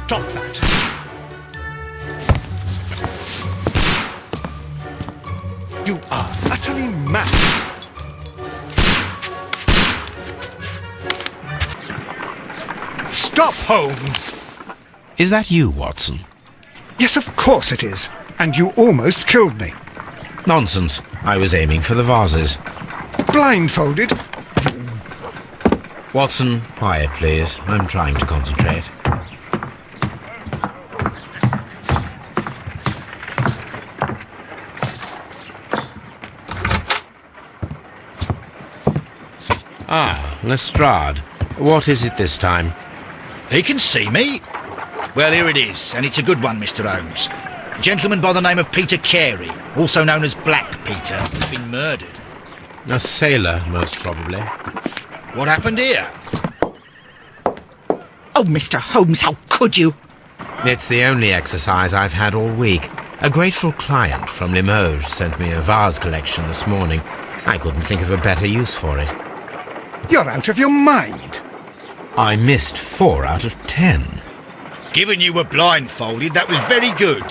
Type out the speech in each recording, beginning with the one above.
Stop that. You are utterly mad. Stop, Holmes! Is that you, Watson? Yes, of course it is. And you almost killed me. Nonsense. I was aiming for the vases. Blindfolded? Watson, quiet, please. I'm trying to concentrate. Ah, Lestrade. What is it this time? He can see me. Well, here it is, and it's a good one, Mr. Holmes. A gentleman by the name of Peter Carey, also known as Black Peter, has been murdered. A sailor, most probably. What happened here? Oh, Mr. Holmes, how could you? It's the only exercise I've had all week. A grateful client from Limoges sent me a vase collection this morning. I couldn't think of a better use for it. You're out of your mind. I missed 4 out of 10. Given you were blindfolded, that was very good.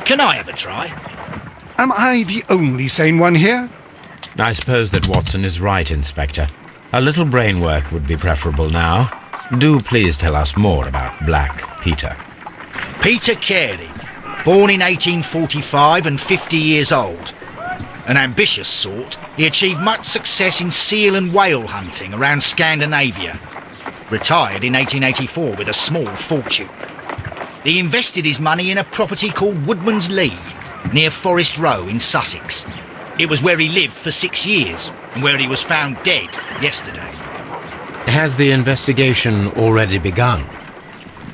Can I have a try? Am I the only sane one here? I suppose that Watson is right, Inspector. A little brain work would be preferable now. Do please tell us more about Black Peter. Peter Carey, born in 1845 and 50 years old. An ambitious sort, he achieved much success in seal and whale hunting around Scandinavia. Retired in 1884 with a small fortune. He invested his money in a property called Woodman's Lee, near Forest Row in Sussex. It was where he lived for 6 years, and where he was found dead yesterday. Has the investigation already begun?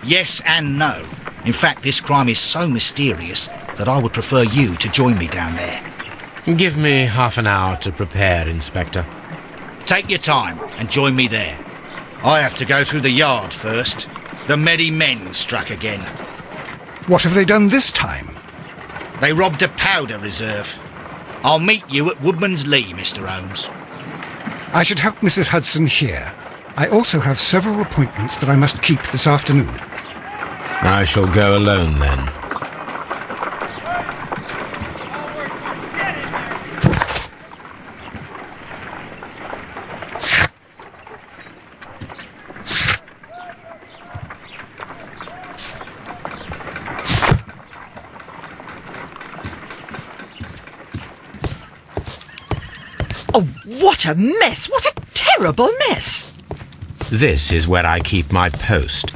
Yes and no. In fact, this crime is so mysterious that I would prefer you to join me down there. Give me half an hour to prepare, Inspector. Take your time and join me there. I have to go through the yard first. The merry men struck again. What have they done this time? They robbed a powder reserve. I'll meet you at Woodman's Lee, Mr. Holmes. I should help Mrs. Hudson here. I also have several appointments that I must keep this afternoon. I shall go alone, then. Oh, what a mess! What a terrible mess! This is where I keep my post.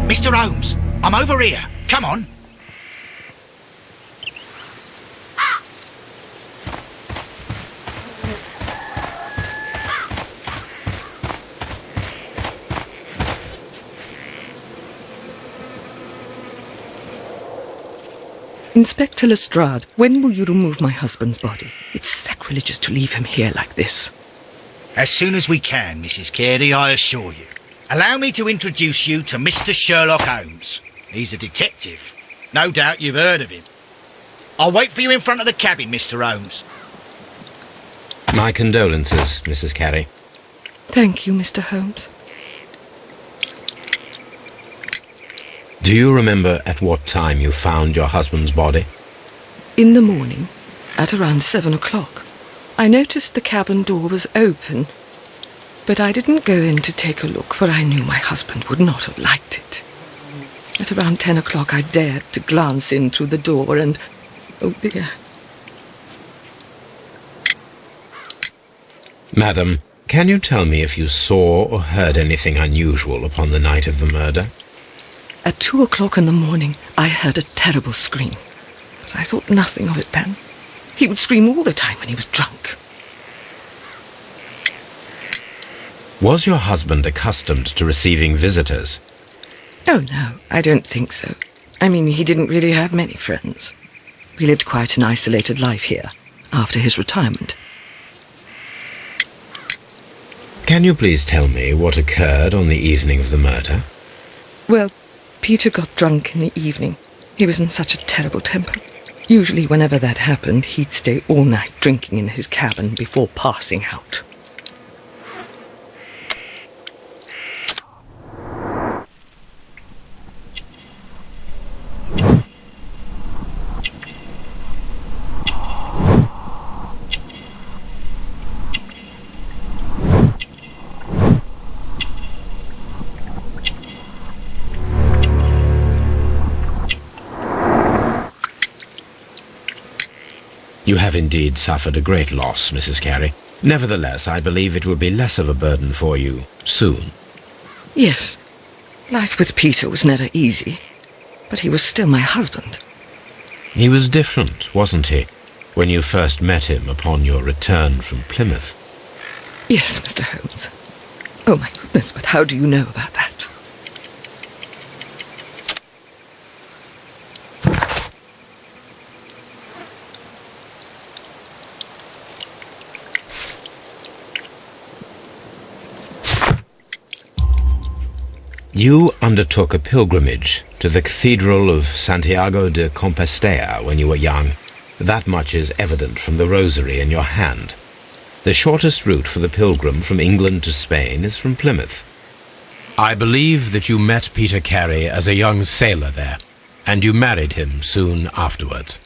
Mr. Holmes, I'm over here. Come on. Inspector Lestrade, when will you remove my husband's body? It's sacrilegious to leave him here like this. As soon as we can, Mrs. Carey, I assure you. Allow me to introduce you to Mr. Sherlock Holmes. He's a detective. No doubt you've heard of him. I'll wait for you in front of the cabin, Mr. Holmes. My condolences, Mrs. Carey. Thank you, Mr. Holmes. Do you remember at what time you found your husband's body? In the morning, at around 7 o'clock, I noticed the cabin door was open. But I didn't go in to take a look, for I knew my husband would not have liked it. At around 10 o'clock I dared to glance in through the door and... oh dear. Madam, can you tell me if you saw or heard anything unusual upon the night of the murder? At 2 o'clock in the morning I heard a terrible scream. But I thought nothing of it then. He would scream all the time when he was drunk. Was your husband accustomed to receiving visitors? Oh, no, I don't think so. I mean, he didn't really have many friends. We lived quite an isolated life here, after his retirement. Can you please tell me what occurred on the evening of the murder? Well, Peter got drunk in the evening. He was in such a terrible temper. Usually, whenever that happened, he'd stay all night drinking in his cabin before passing out. You have indeed suffered a great loss, Mrs. Carey. Nevertheless, I believe it will be less of a burden for you soon. Yes, life with Peter was never easy, but he was still my husband. He was different, wasn't he, when you first met him upon your return from Plymouth? Yes, Mr. Holmes. Oh, my goodness, but how do you know about that? You undertook a pilgrimage to the Cathedral of Santiago de Compostela when you were young. That much is evident from the rosary in your hand. The shortest route for the pilgrim from England to Spain is from Plymouth. I believe that you met Peter Carey as a young sailor there, and you married him soon afterwards.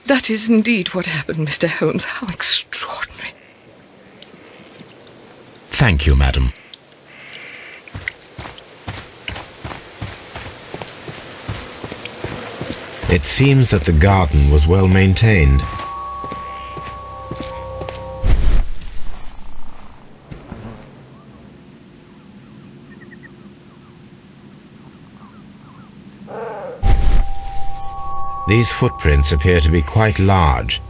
That is indeed what happened, Mr. Holmes. How extraordinary. Thank you, madam. It seems that the garden was well maintained. These footprints appear to be quite large.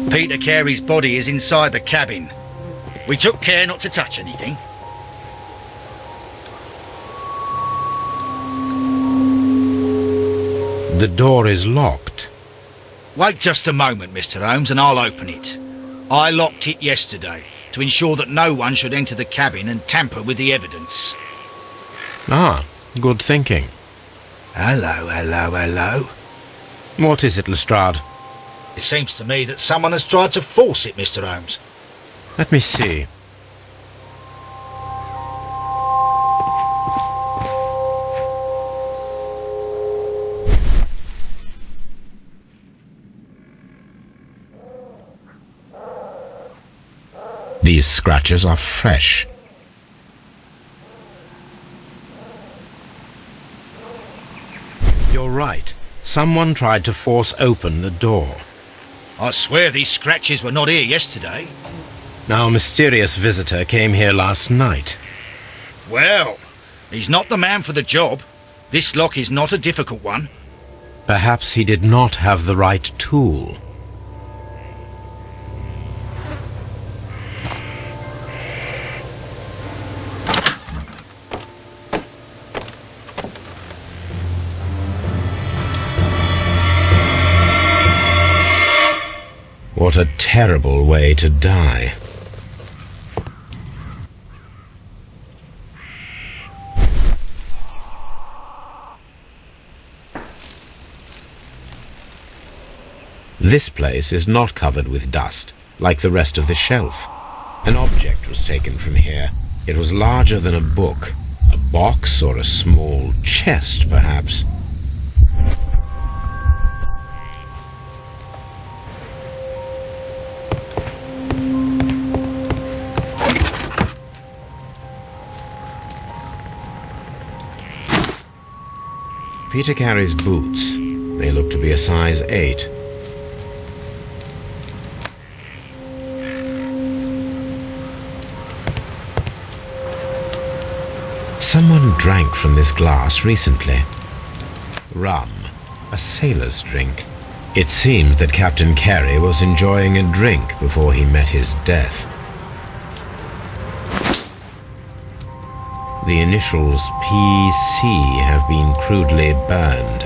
Peter Carey's body is inside the cabin. We took care not to touch anything. The door is locked. Wait just a moment, Mr. Holmes, and I'll open it. I locked it yesterday to ensure that no one should enter the cabin and tamper with the evidence. Ah, good thinking. Hello, hello, hello. What is it, Lestrade? It seems to me that someone has tried to force it, Mr. Holmes. Let me see. These scratches are fresh. You're right. Someone tried to force open the door. I swear these scratches were not here yesterday. Our mysterious visitor came here last night. Well, he's not the man for the job. This lock is not a difficult one. Perhaps he did not have the right tool. What a terrible way to die. This place is not covered with dust, like the rest of the shelf. An object was taken from here. It was larger than a book, a box or a small chest, perhaps. Peter Carey's boots. They look to be a size 8. Someone drank from this glass recently. Rum, a sailor's drink. It seems that Captain Carey was enjoying a drink before he met his death. The initials PC have been crudely burned.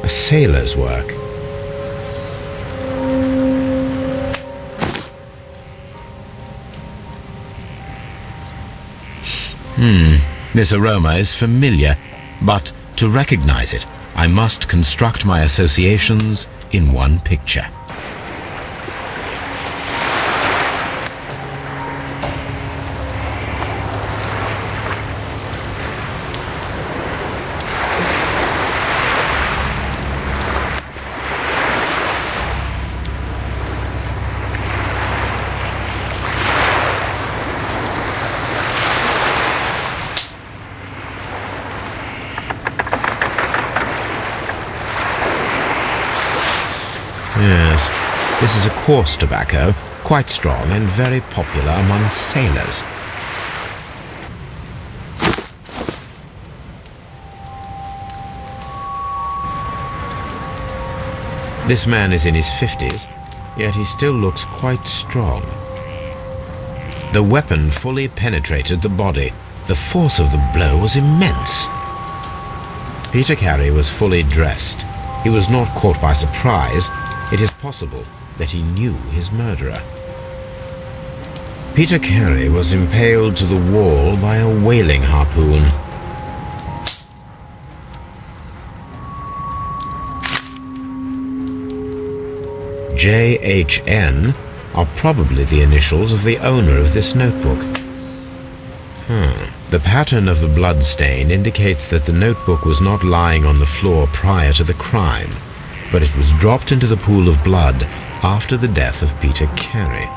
A sailor's work. This aroma is familiar, but to recognize it, I must construct my associations in one picture. Yes, this is a coarse tobacco, quite strong and very popular among sailors. This man is in his 50s, yet he still looks quite strong. The weapon fully penetrated the body. The force of the blow was immense. Peter Carey was fully dressed. He was not caught by surprise. It is possible that he knew his murderer. Peter Carey was impaled to the wall by a whaling harpoon. JHN are probably the initials of the owner of this notebook. The pattern of the blood stain indicates that the notebook was not lying on the floor prior to the crime, but it was dropped into the pool of blood after the death of Peter Carey.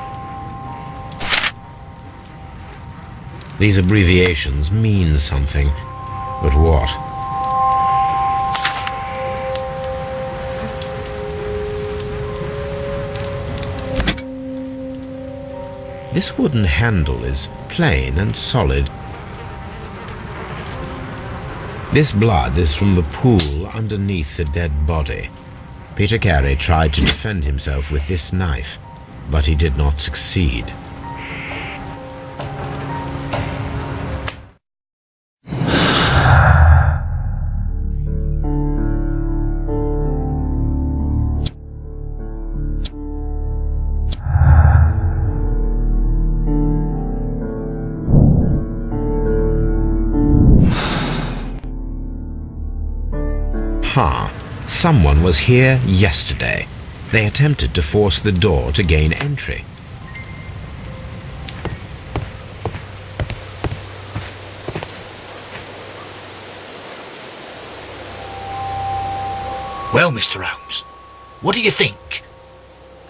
These abbreviations mean something, but what? This wooden handle is plain and solid. This blood is from the pool underneath the dead body. Peter Carey tried to defend himself with this knife, but he did not succeed. Someone was here yesterday. They attempted to force the door to gain entry. Well, Mr. Holmes, what do you think?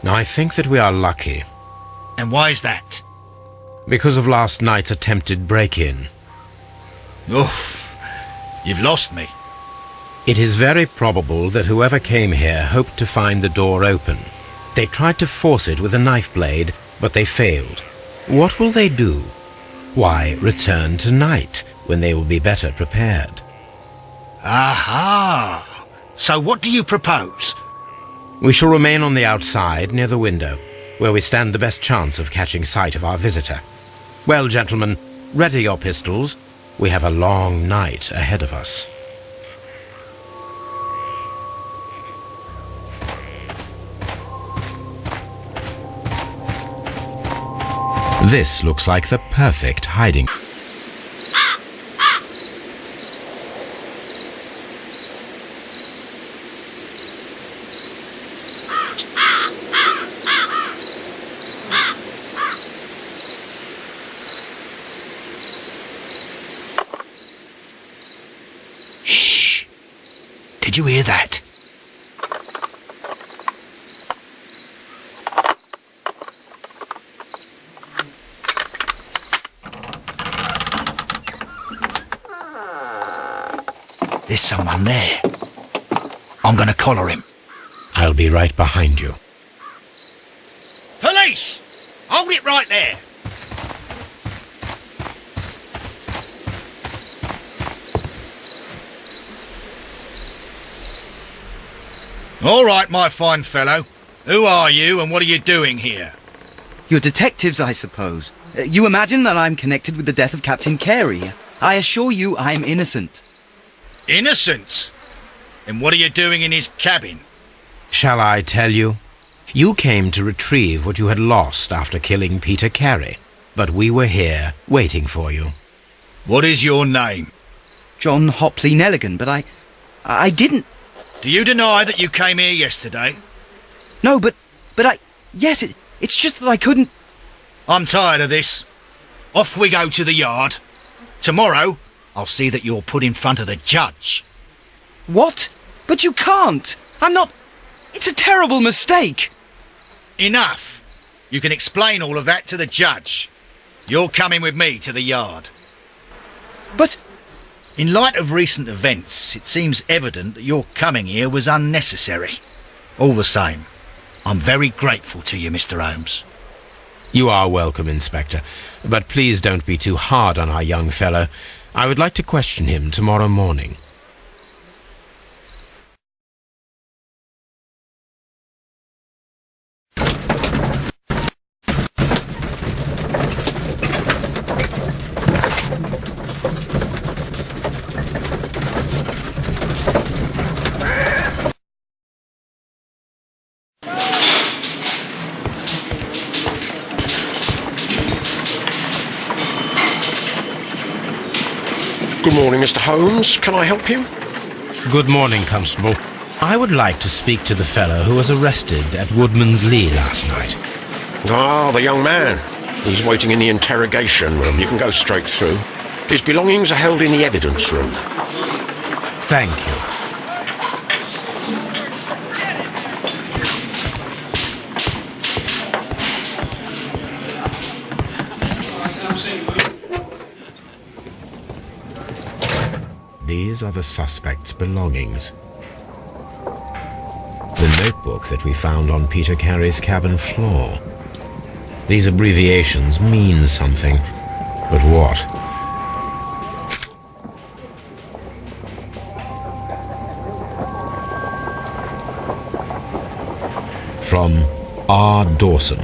I think that we are lucky. And why is that? Because of last night's attempted break-in. Oof, you've lost me. It is very probable that whoever came here hoped to find the door open. They tried to force it with a knife blade, but they failed. What will they do? Why, return tonight, when they will be better prepared. Aha! So what do you propose? We shall remain on the outside, near the window, where we stand the best chance of catching sight of our visitor. Well, gentlemen, ready your pistols. We have a long night ahead of us. This looks like the perfect hiding. Shh! Did you hear that? There's someone there. I'm going to collar him. I'll be right behind you. Police! Hold it right there. All right, my fine fellow. Who are you and what are you doing here? You're detectives, I suppose. You imagine that I'm connected with the death of Captain Carey. I assure you I'm innocent. Innocent? And what are you doing in his cabin? Shall I tell you? You came to retrieve what you had lost after killing Peter Carey, but we were here waiting for you. What is your name? John Hopley Nelligan, but I didn't... Do you deny that you came here yesterday? No, but yes, it's just that I couldn't... I'm tired of this. Off we go to the yard. Tomorrow, I'll see that you're put in front of the judge. What? But you can't! I'm not... It's a terrible mistake! Enough. You can explain all of that to the judge. You're coming with me to the yard. But... In light of recent events, it seems evident that your coming here was unnecessary. All the same, I'm very grateful to you, Mr. Holmes. You are welcome, Inspector, but please don't be too hard on our young fellow. I would like to question him tomorrow morning. Good morning, Mr. Holmes. Can I help you? Good morning, Constable. I would like to speak to the fellow who was arrested at Woodman's Lee last night. Ah, the young man. He's waiting in the interrogation room. You can go straight through. His belongings are held in the evidence room. Thank you. These are the suspect's belongings. The notebook that we found on Peter Carey's cabin floor. These abbreviations mean something, but what? From R. Dawson.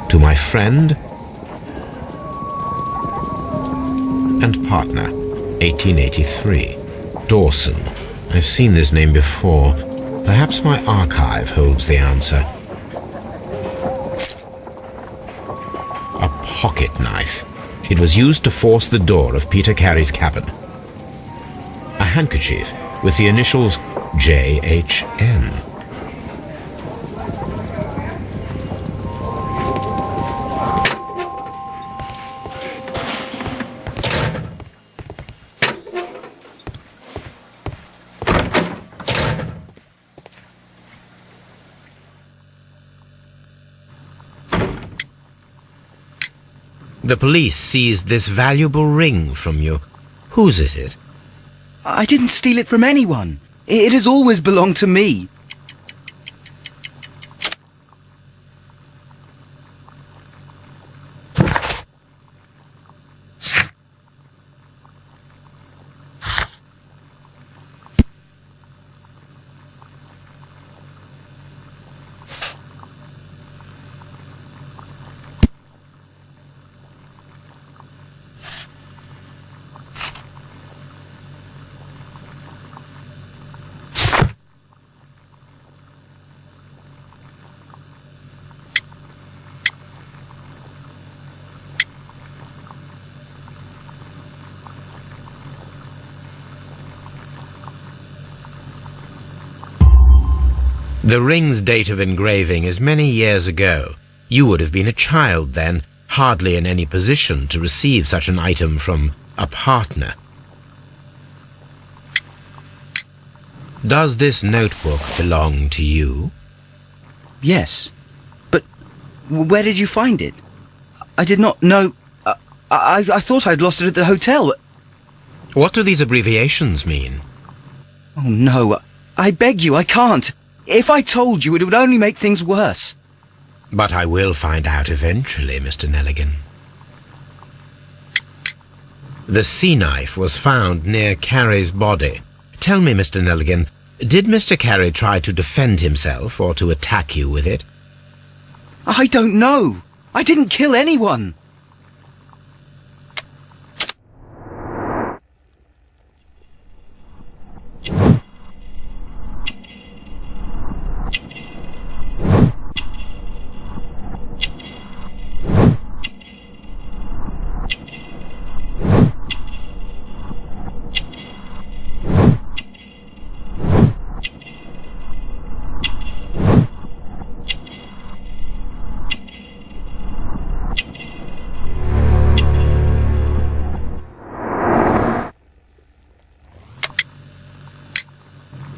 To my friend and partner, 1883. Dawson. I've seen this name before. Perhaps my archive holds the answer. A pocket knife. It was used to force the door of Peter Carey's cabin. A handkerchief with the initials J.H.N. The police seized this valuable ring from you. Whose is it? I didn't steal it from anyone. It has always belonged to me. The ring's date of engraving is many years ago. You would have been a child then, hardly in any position to receive such an item from a partner. Does this notebook belong to you? Yes. But where did you find it? I did not know... I thought I'd lost it at the hotel. What do these abbreviations mean? Oh no, I beg you, I can't. If I told you, it would only make things worse. But I will find out eventually, Mr. Nelligan. The sea knife was found near Carey's body. Tell me, Mr. Nelligan, did Mr. Carey try to defend himself or to attack you with it? I don't know. I didn't kill anyone.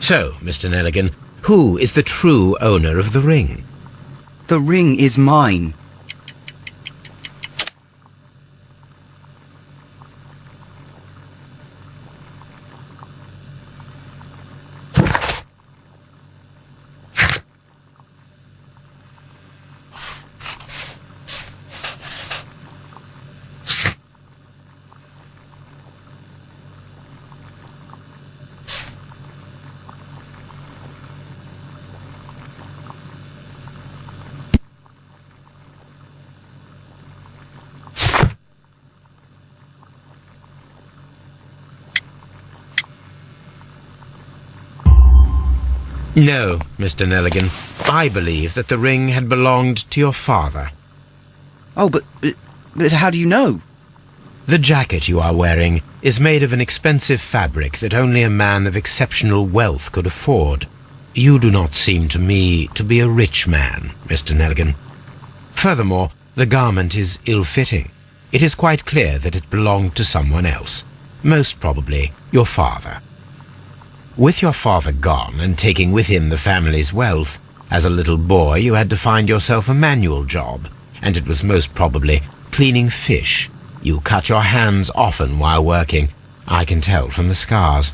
So, Mr. Nelligan, who is the true owner of the ring? The ring is mine. No, Mr. Nelligan. I believe that the ring had belonged to your father. Oh, but how do you know? The jacket you are wearing is made of an expensive fabric that only a man of exceptional wealth could afford. You do not seem to me to be a rich man, Mr. Nelligan. Furthermore, the garment is ill-fitting. It is quite clear that it belonged to someone else, most probably your father. With your father gone and taking with him the family's wealth, as a little boy you had to find yourself a manual job, and it was most probably cleaning fish. You cut your hands often while working. I can tell from the scars.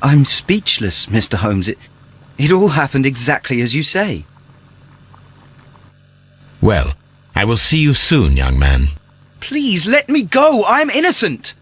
I'm speechless, Mr. Holmes. It all happened exactly as you say. Well, I will see you soon, young man. Please, let me go. I'm innocent.